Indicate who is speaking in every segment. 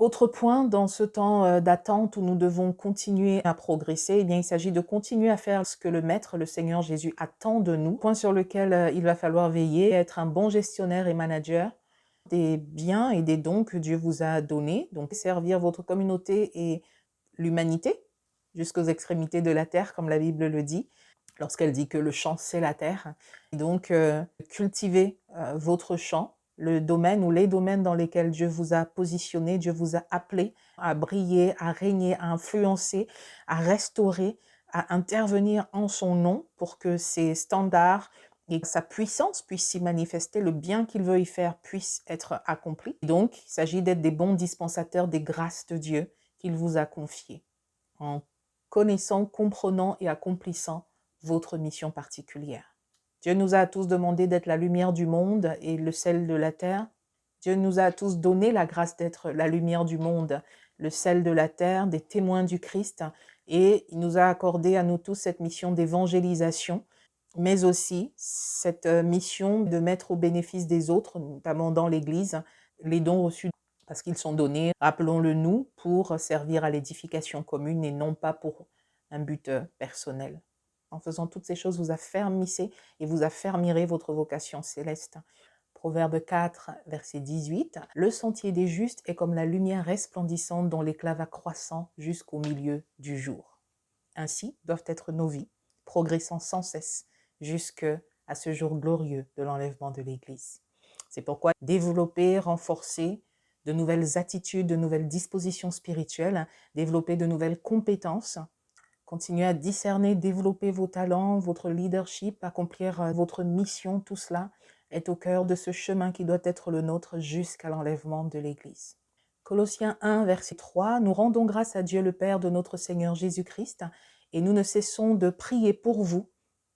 Speaker 1: Autre point, dans ce temps d'attente où nous devons continuer à progresser, eh bien, il s'agit de continuer à faire ce que le Maître, le Seigneur Jésus, attend de nous. Point sur lequel il va falloir veiller, être un bon gestionnaire et manager des biens et des dons que Dieu vous a donnés. Donc, servir votre communauté et l'humanité jusqu'aux extrémités de la terre, comme la Bible le dit, lorsqu'elle dit que le champ, c'est la terre. Et donc, cultivez votre champ, le domaine ou les domaines dans lesquels Dieu vous a positionné, Dieu vous a appelé à briller, à régner, à influencer, à restaurer, à intervenir en son nom pour que ses standards et sa puissance puisse s'y manifester, le bien qu'il veut y faire puisse être accompli. Donc, il s'agit d'être des bons dispensateurs des grâces de Dieu qu'il vous a confiées, en connaissant, comprenant et accomplissant votre mission particulière. Dieu nous a tous demandé d'être la lumière du monde et le sel de la terre. Dieu nous a tous donné la grâce d'être la lumière du monde, le sel de la terre, des témoins du Christ, et il nous a accordé à nous tous cette mission d'évangélisation, mais aussi cette mission de mettre au bénéfice des autres, notamment dans l'Église, les dons reçus parce qu'ils sont donnés, rappelons-le nous, pour servir à l'édification commune et non pas pour un but personnel. En faisant toutes ces choses, vous affermissez et vous affermirez votre vocation céleste. Proverbe 4, verset 18. Le sentier des justes est comme la lumière resplendissante dont l'éclat va croissant jusqu'au milieu du jour. Ainsi doivent être nos vies, progressant sans cesse jusqu'à ce jour glorieux de l'enlèvement de l'Église. C'est pourquoi développer, renforcer de nouvelles attitudes, de nouvelles dispositions spirituelles, développer de nouvelles compétences, continuer à discerner, développer vos talents, votre leadership, accomplir votre mission, tout cela est au cœur de ce chemin qui doit être le nôtre jusqu'à l'enlèvement de l'Église. Colossiens 1, verset 3, nous rendons grâce à Dieu le Père de notre Seigneur Jésus-Christ et nous ne cessons de prier pour vous,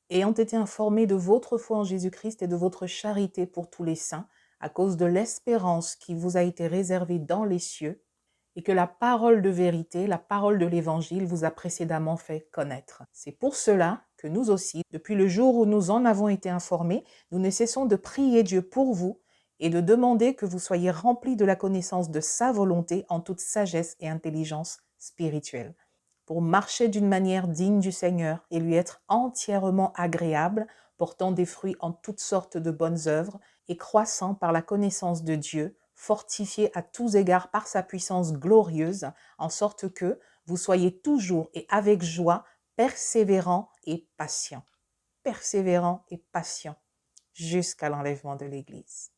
Speaker 1: ayant été informés de votre foi en Jésus-Christ et de votre charité pour tous les saints, à cause de l'espérance qui vous a été réservée dans les cieux, et que la parole de vérité, la parole de l'Évangile vous a précédemment fait connaître. C'est pour cela que nous aussi, depuis le jour où nous en avons été informés, nous ne cessons de prier Dieu pour vous et de demander que vous soyez remplis de la connaissance de sa volonté en toute sagesse et intelligence spirituelle, pour marcher d'une manière digne du Seigneur et lui être entièrement agréable, portant des fruits en toutes sortes de bonnes œuvres et croissant par la connaissance de Dieu, fortifié à tous égards par sa puissance glorieuse, en sorte que vous soyez toujours et avec joie persévérants et patients jusqu'à l'enlèvement de l'Église.